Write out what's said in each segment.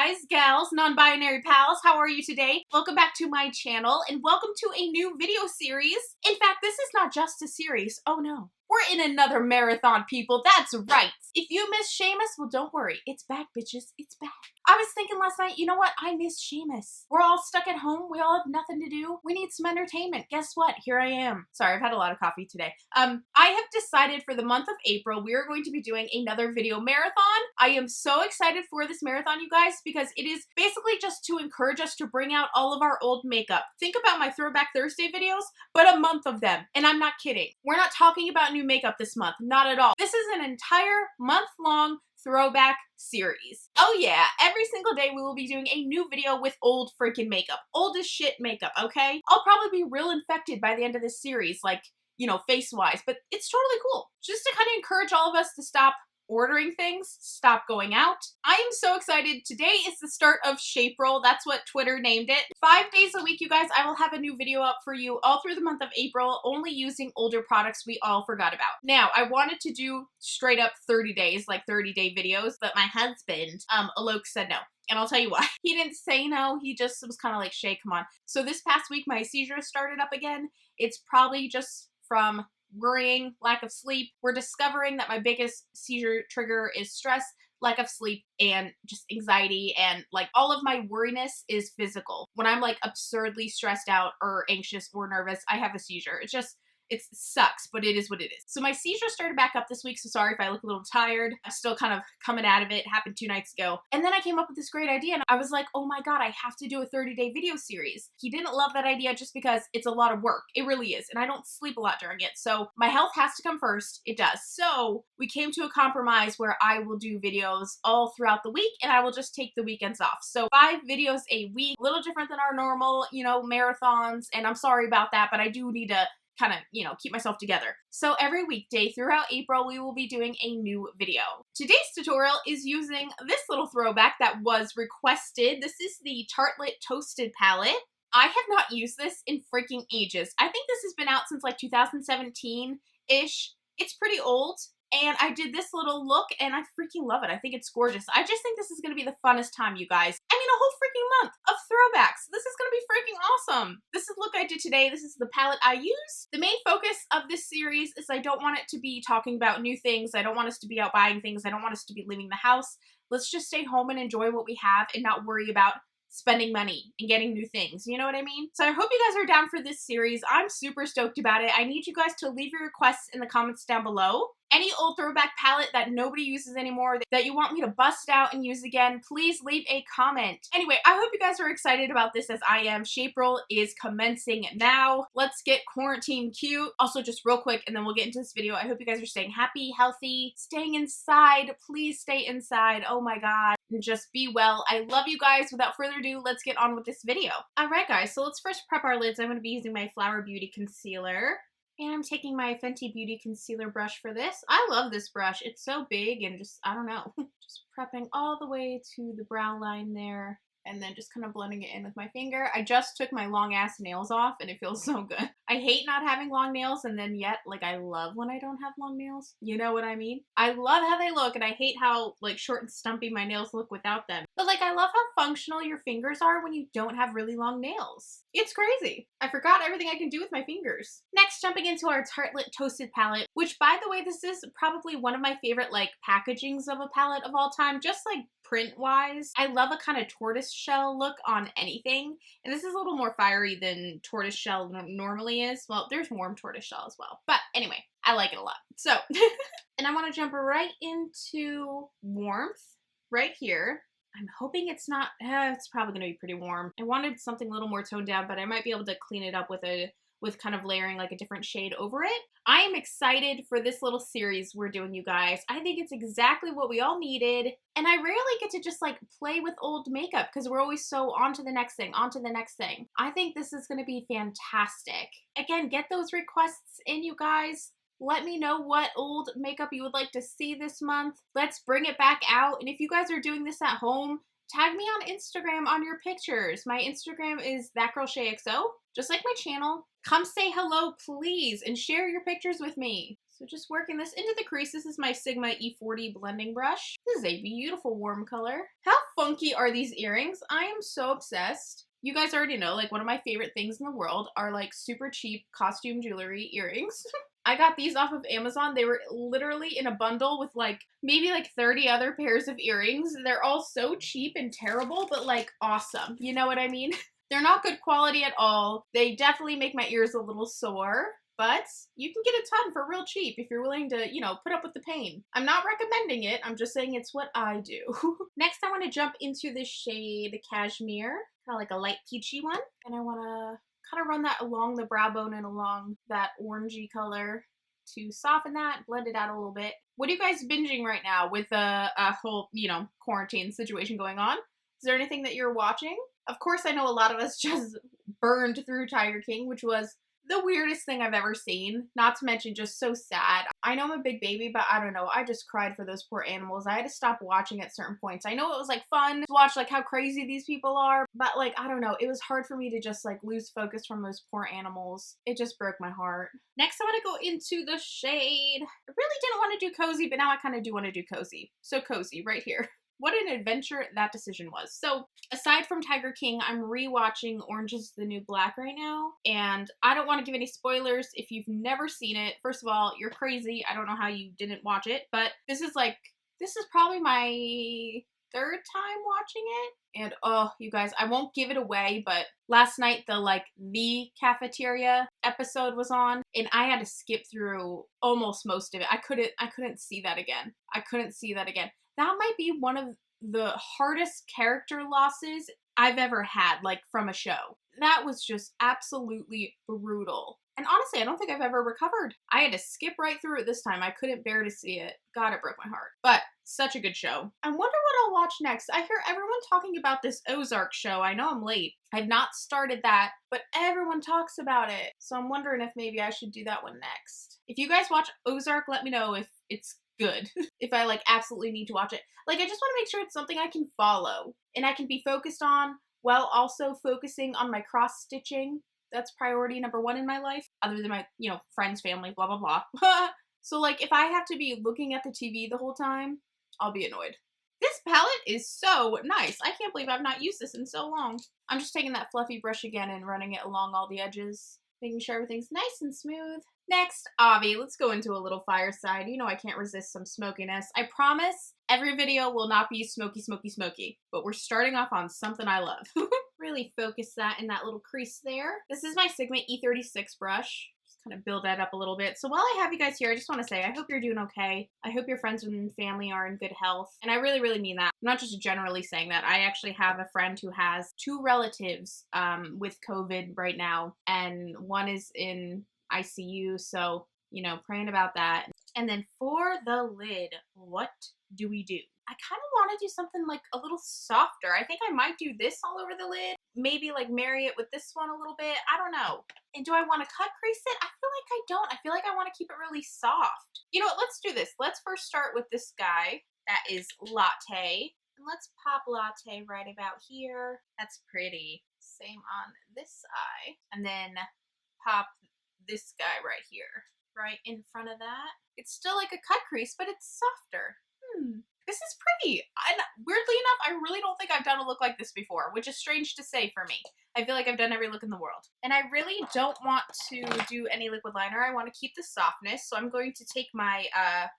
guys, gals, non-binary pals, how are you today? Welcome back to my channel and welcome to a new video series. In fact, this is not just a series, oh no. We're in another marathon, people, that's right. If you miss Seamus, well don't worry, it's back bitches, it's back. I was thinking last night, you know what, I miss Seamus. We're all stuck at home, we all have nothing to do. We need some entertainment, guess what, here I am. Sorry, I've had a lot of coffee today. I have decided for the month of April, we are going to be doing another video marathon. I am so excited for this marathon, you guys, because it is basically just to encourage us to bring out all of our old makeup. Think about my Throwback Thursday videos, but a month of them, and I'm not kidding. We're not talking about new makeup this month, not at all. This is an entire month-long throwback series. Oh yeah, every single day we will be doing a new video with old freaking makeup. Old as shit makeup, okay? I'll probably be real infected by the end of this series, like, you know, face-wise, but it's totally cool. Just to kind of encourage all of us to stop ordering things, stop going out. I am so excited. Today is the start of SHAEpril. That's what Twitter named it. 5 days a week, you guys, I will have a new video up for you all through the month of April, only using older products we all forgot about. Now, I wanted to do straight up 30 days, like 30-day videos, but my husband, Alok, said no. And I'll tell you why. He didn't say no, he just was kind of like, Shay, come on. So this past week, my seizure started up again. It's probably just from worrying, lack of sleep. We're discovering that my biggest seizure trigger is stress, lack of sleep, and just anxiety, and like all of my worriness is physical. When I'm like absurdly stressed out or anxious or nervous, I have a seizure. It sucks, but it is what it is. So my seizure started back up this week, so sorry if I look a little tired. I'm still kind of coming out of it. It happened 2 nights ago. And then I came up with this great idea, and I was like, oh my god, I have to do a 30-day video series. He didn't love that idea just because it's a lot of work. It really is, and I don't sleep a lot during it. So my health has to come first. It does. So we came to a compromise where I will do videos all throughout the week, and I will just take the weekends off. So 5 videos a week, a little different than our normal, you know, marathons, and I'm sorry about that, but I do need to kind of, you know, keep myself together. So every weekday throughout April, we will be doing a new video. Today's tutorial is using this little throwback that was requested. This is the Tartelette Toasted Palette. I have not used this in freaking ages. I think this has been out since like 2017-ish. It's pretty old. And I did this little look and I freaking love it. I think it's gorgeous. I just think this is going to be the funnest time, you guys. I mean, a whole freaking month of throwbacks. This is going to be freaking awesome. This is the look I did today. This is the palette I use. The main focus of this series is I don't want it to be talking about new things. I don't want us to be out buying things. I don't want us to be leaving the house. Let's just stay home and enjoy what we have and not worry about spending money and getting new things, you know what I mean? So I hope you guys are down for this series. I'm super stoked about it. I need you guys to leave your requests in the comments down below. Any old throwback palette that nobody uses anymore that you want me to bust out and use again, please leave a comment. Anyway, I hope you guys are excited about this as I am. SHAEpril is commencing now. Let's get quarantine cute. Also, just real quick, and then we'll get into this video. I hope you guys are staying happy, healthy, staying inside. Please stay inside. Oh my god. And just be well. I love you guys. Without further ado, let's get on with this video. Alright guys, so let's first prep our lids. I'm going to be using my Flower Beauty concealer. And I'm taking my Fenty Beauty Concealer brush for this. I love this brush. It's so big and just, I don't know. Just prepping all the way to the brow line there. And then just kind of blending it in with my finger. I just took my long ass nails off and it feels so good. I hate not having long nails, and then yet, like, I love when I don't have long nails. You know what I mean? I love how they look, and I hate how, like, short and stumpy my nails look without them. But, like, I love how functional your fingers are when you don't have really long nails. It's crazy. I forgot everything I can do with my fingers. Next, jumping into our Tartelette Toasted Palette, which, by the way, this is probably one of my favorite, like, packagings of a palette of all time, just, like, print-wise. I love a kind of tortoiseshell look on anything, and this is a little more fiery than tortoiseshell normally is. Well, there's warm tortoiseshell as well, but anyway, I like it a lot. So, and I want to jump right into warmth right here. I'm hoping it's not, it's probably going to be pretty warm. I wanted something a little more toned down, but I might be able to clean it up with kind of layering like a different shade over it. I am excited for this little series we're doing, you guys. I think it's exactly what we all needed. And I rarely get to just like play with old makeup because we're always so on to the next thing, on to the next thing. I think this is going to be fantastic. Again, get those requests in, you guys. Let me know what old makeup you would like to see this month. Let's bring it back out. And if you guys are doing this at home, tag me on Instagram on your pictures. My Instagram is thatgirlSHAEXO, just like my channel. Come say hello, please, and share your pictures with me. So just working this into the crease. This is my Sigma E40 blending brush. This is a beautiful warm color. How funky are these earrings? I am so obsessed. You guys already know, like, one of my favorite things in the world are like super cheap costume jewelry earrings. I got these off of Amazon. They were literally in a bundle with like maybe like 30 other pairs of earrings. They're all so cheap and terrible, but like awesome. You know what I mean? They're not good quality at all. They definitely make my ears a little sore. But you can get a ton for real cheap if you're willing to, you know, put up with the pain. I'm not recommending it. I'm just saying it's what I do. Next, I want to jump into the shade Cashmere, kind of like a light peachy one. And I want to kind of run that along the brow bone and along that orangey color to soften that, blend it out a little bit. What are you guys binging right now with a whole, you know, quarantine situation going on? Is there anything that you're watching? Of course, I know a lot of us just burned through Tiger King, which was the weirdest thing I've ever seen. Not to mention just so sad. I know I'm a big baby, but I don't know. I just cried for those poor animals. I had to stop watching at certain points. I know it was like fun to watch like how crazy these people are, but like, I don't know. It was hard for me to just like lose focus from those poor animals. It just broke my heart. Next, I want to go into the shade. I really didn't want to do cozy, but now I kind of do want to do cozy. So cozy right here. What an adventure that decision was. So aside from Tiger King, I'm rewatching Orange is the New Black right now. And I don't want to give any spoilers if you've never seen it. First of all, you're crazy. I don't know how you didn't watch it. But this is probably my third time watching it. And oh, you guys, I won't give it away, but last night the cafeteria episode was on and I had to skip through almost most of it. I couldn't see that again. I couldn't see that again. That might be one of the hardest character losses I've ever had, like, from a show. That was just absolutely brutal. And honestly, I don't think I've ever recovered. I had to skip right through it this time. I couldn't bear to see it. God, it broke my heart. But such a good show. I wonder what I'll watch next. I hear everyone talking about this Ozark show. I know I'm late. I've not started that, but everyone talks about it. So I'm wondering if maybe I should do that one next. If you guys watch Ozark, let me know if it's good. If I like absolutely need to watch it. Like, I just want to make sure it's something I can follow and I can be focused on while also focusing on my cross stitching. That's priority number one in my life, other than my, you know, friends, family, blah, blah, blah. So like, if I have to be looking at the TV the whole time, I'll be annoyed. This palette is so nice. I can't believe I've not used this in so long. I'm just taking that fluffy brush again and running it along all the edges, making sure everything's nice and smooth. Next, Avi, let's go into a little fireside. You know I can't resist some smokiness. I promise every video will not be smoky, smoky, smoky, but we're starting off on something I love. Really focus that in that little crease there. This is my Sigma E36 brush. Just kind of build that up a little bit. So while I have you guys here, I just want to say I hope you're doing okay. I hope your friends and family are in good health. And I really, really mean that. I'm not just generally saying that. I actually have a friend who has 2 relatives with COVID right now, and one is in ICU, so, you know, praying about that. And then for the lid, what do we do? I kind of want to do something like a little softer. I think I might do this all over the lid. Maybe like marry it with this one a little bit. I don't know. And do I want to cut crease it? I feel like I don't. I feel like I want to keep it really soft. You know what? Let's do this. Let's first start with this guy. That is Latte. And let's pop Latte right about here. That's pretty. Same on this eye. And then pop this guy right here, right in front of that. It's still like a cut crease, but it's softer. This is pretty. And weirdly enough, I really don't think I've done a look like this before, which is strange to say for me. I feel like I've done every look in the world. And I really don't want to do any liquid liner. I want to keep the softness. So I'm going to take my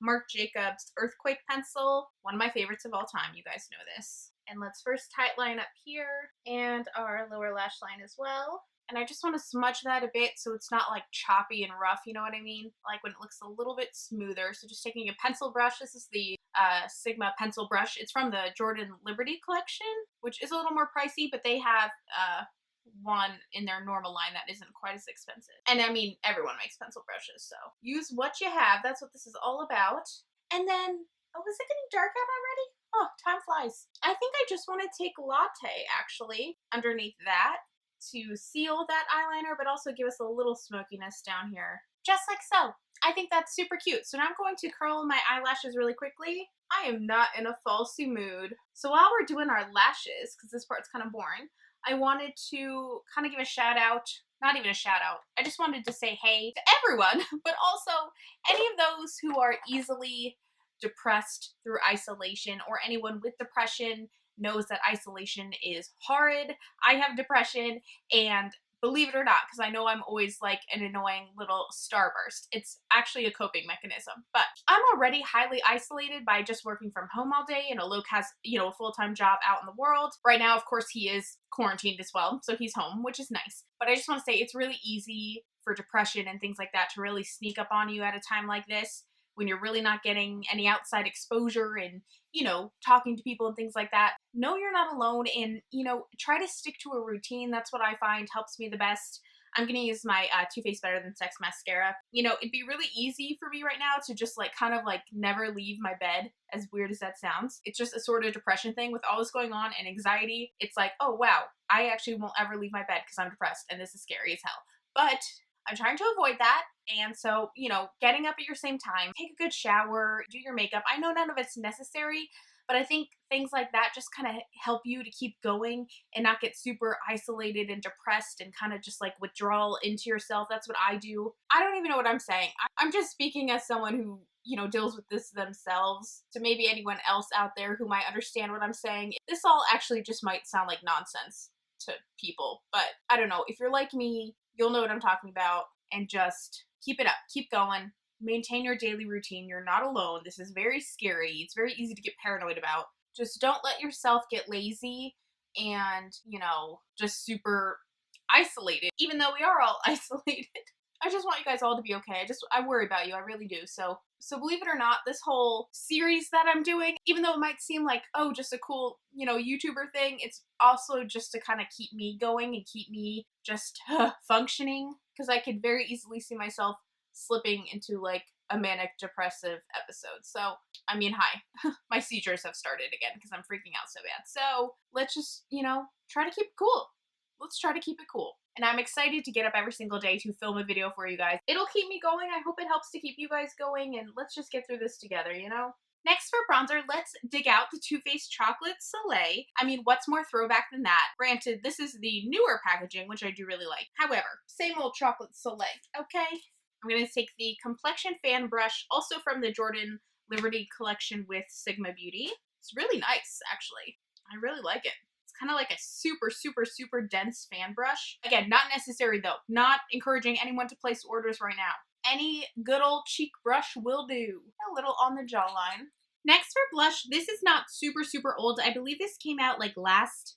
Marc Jacobs Earthquake pencil, one of my favorites of all time. You guys know this. And let's first tight line up here and our lower lash line as well. And I just want to smudge that a bit so it's not like choppy and rough, you know what I mean? Like when it looks a little bit smoother. So just taking a pencil brush. This is the Sigma pencil brush. It's from the Jordan Liberty collection, which is a little more pricey, but they have one in their normal line that isn't quite as expensive. And I mean, everyone makes pencil brushes, so use what you have. That's what this is all about. And then, oh, is it getting dark out already? Oh, time flies. I think I just want to take Latte, actually, underneath that, to seal that eyeliner, but also give us a little smokiness down here. Just like so. I think that's super cute. So now I'm going to curl my eyelashes really quickly. I am not in a falsy mood. So while we're doing our lashes, because this part's kind of boring, I wanted to kind of give a shout out not even a shout out. I just wanted to say hey to everyone, but also any of those who are easily depressed through isolation, or anyone with depression knows that isolation is horrid. I have depression, and believe it or not, because I know I'm always like an annoying little starburst, it's actually a coping mechanism. But I'm already highly isolated by just working from home all day, and Alok has, a full-time job out in the world. Right now, of course, he is quarantined as well, so he's home, which is nice. But I just want to say it's really easy for depression and things like that to really sneak up on you at a time like this, when you're really not getting any outside exposure and, talking to people and things like that. Know you're not alone, and, try to stick to a routine. That's what I find helps me the best. I'm going to use my Too Faced Better Than Sex mascara. It'd be really easy for me right now to just kind of never leave my bed, as weird as that sounds. It's just a sort of depression thing with all this going on and anxiety. It's like, oh wow, I actually won't ever leave my bed because I'm depressed and this is scary as hell. But I'm trying to avoid that. And so, getting up at your same time, take a good shower, do your makeup. I know none of it's necessary, but I think things like that just kind of help you to keep going and not get super isolated and depressed and kind of just withdrawal into yourself. That's what I do. I don't even know what I'm saying. I'm just speaking as someone who, deals with this themselves. So maybe anyone else out there who might understand what I'm saying. This all actually just might sound like nonsense to people, but I don't know. If you're like me, you'll know what I'm talking about, and just keep it up, keep going, maintain your daily routine. You're not alone. This is very scary. It's very easy to get paranoid about. Just don't let yourself get lazy and, just super isolated, even though we are all isolated. I just want you guys all to be okay. I worry about you. I really do. So believe it or not, this whole series that I'm doing, even though it might seem like, oh, just a cool, YouTuber thing, it's also just to kind of keep me going and keep me just functioning, because I could very easily see myself slipping into a manic depressive episode. So, hi, my seizures have started again because I'm freaking out so bad. So let's just, try to keep it cool. Let's try to keep it cool. And I'm excited to get up every single day to film a video for you guys. It'll keep me going. I hope it helps to keep you guys going, and let's just get through this together, Next for bronzer, let's dig out the Too Faced Chocolate Soleil. What's more throwback than that? Granted, this is the newer packaging, which I do really like. However, same old chocolate Soleil, okay? I'm going to take the Complexion Fan Brush, also from the Jordan Liberty collection with Sigma Beauty. It's really nice, actually. I really like it. Kind of like a super, super, super dense fan brush. Again, not necessary though. Not encouraging anyone to place orders right now. Any good old cheek brush will do. A little on the jawline. Next for blush, this is not super, super old. I believe this came out last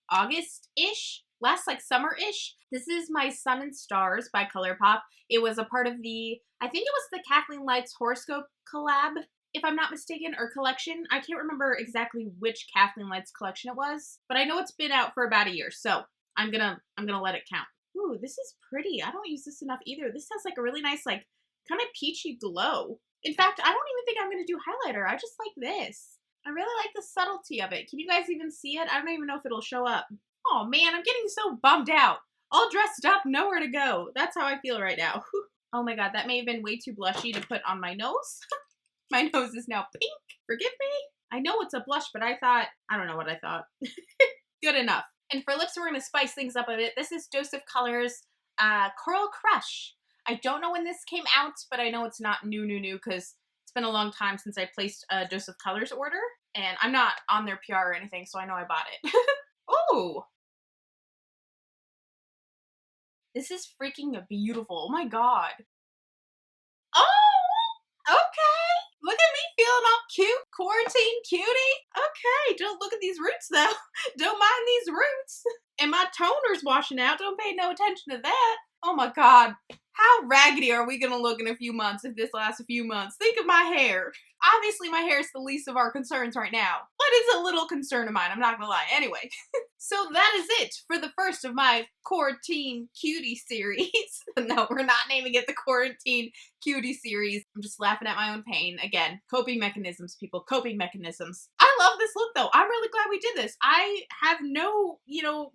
August-ish. Last summer-ish. This is my Sun and Stars by ColourPop. It was a part of the, I think it was the Kathleen Lights horoscope collab, if I'm not mistaken, or collection. I can't remember exactly which Kathleen Lights collection it was, but I know it's been out for about a year, so I'm gonna let it count. Ooh, this is pretty. I don't use this enough either. This has a really nice, kind of peachy glow. In fact, I don't even think I'm gonna do highlighter. I just like this. I really like the subtlety of it. Can you guys even see it? I don't even know if it'll show up. Oh man, I'm getting so bummed out. All dressed up, nowhere to go. That's how I feel right now. Oh my god, that may have been way too blushy to put on my nose. My nose is now pink. Forgive me. I know it's a blush, but I don't know what I thought. Good enough. And for lips, we're going to spice things up a bit. This is Dose of Colors Coral Crush. I don't know when this came out, but I know it's not new because it's been a long time since I placed a Dose of Colors order. And I'm not on their PR or anything, so I know I bought it. Oh! This is freaking beautiful. Oh my god. Oh! Okay! Look at me feeling all cute, quarantine cutie. Okay, don't look at these roots though. Don't mind these roots. And my toner's washing out. Don't pay no attention to that. Oh my god. How raggedy are we gonna look in a few months if this lasts a few months? Think of my hair. Obviously my hair is the least of our concerns right now, but it's a little concern of mine, I'm not gonna lie. Anyway, so that is it for the first of my Quarantine Cutie series. No, we're not naming it the Quarantine Cutie series. I'm just laughing at my own pain. Again, coping mechanisms, people, coping mechanisms. I love this look though. I'm really glad we did this. I have no,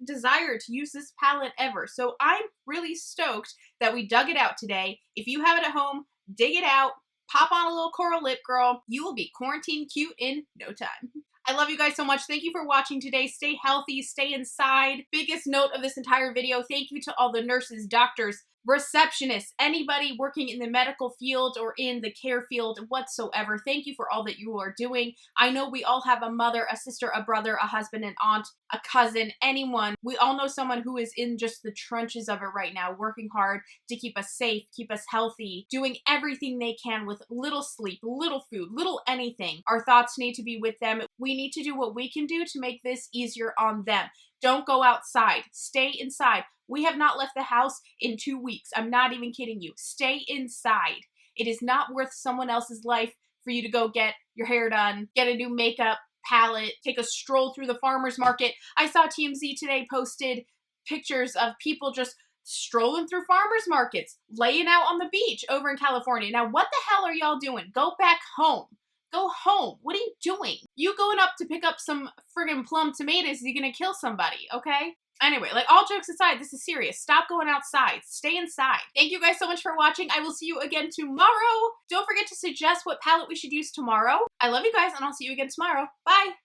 desire to use this palette ever, so I'm really stoked that we dug it out today. If you have it at home, dig it out, pop on a little coral lip, girl. You will be quarantine cute in no time. I love you guys so much. Thank you for watching today. Stay healthy, stay inside. Biggest note of this entire video, thank you to all the nurses, doctors, receptionists, anybody working in the medical field or in the care field whatsoever. Thank you for all that you are doing. I know we all have a mother, a sister, a brother, a husband, an aunt, a cousin, anyone. We all know someone who is in just the trenches of it right now, working hard to keep us safe, keep us healthy, doing everything they can with little sleep, little food, little anything. Our thoughts need to be with them. We need to do what we can do to make this easier on them. Don't go outside. Stay inside. We have not left the house in 2 weeks. I'm not even kidding you. Stay inside. It is not worth someone else's life for you to go get your hair done, get a new makeup palette, take a stroll through the farmer's market. I saw TMZ today posted pictures of people just strolling through farmers markets, laying out on the beach over in California. Now, what the hell are y'all doing? Go back home. Go home. What are you doing? You going up to pick up some friggin' plum tomatoes, you're gonna kill somebody, okay? Anyway, like, all jokes aside, this is serious. Stop going outside. Stay inside. Thank you guys so much for watching. I will see you again tomorrow. Don't forget to suggest what palette we should use tomorrow. I love you guys, and I'll see you again tomorrow. Bye!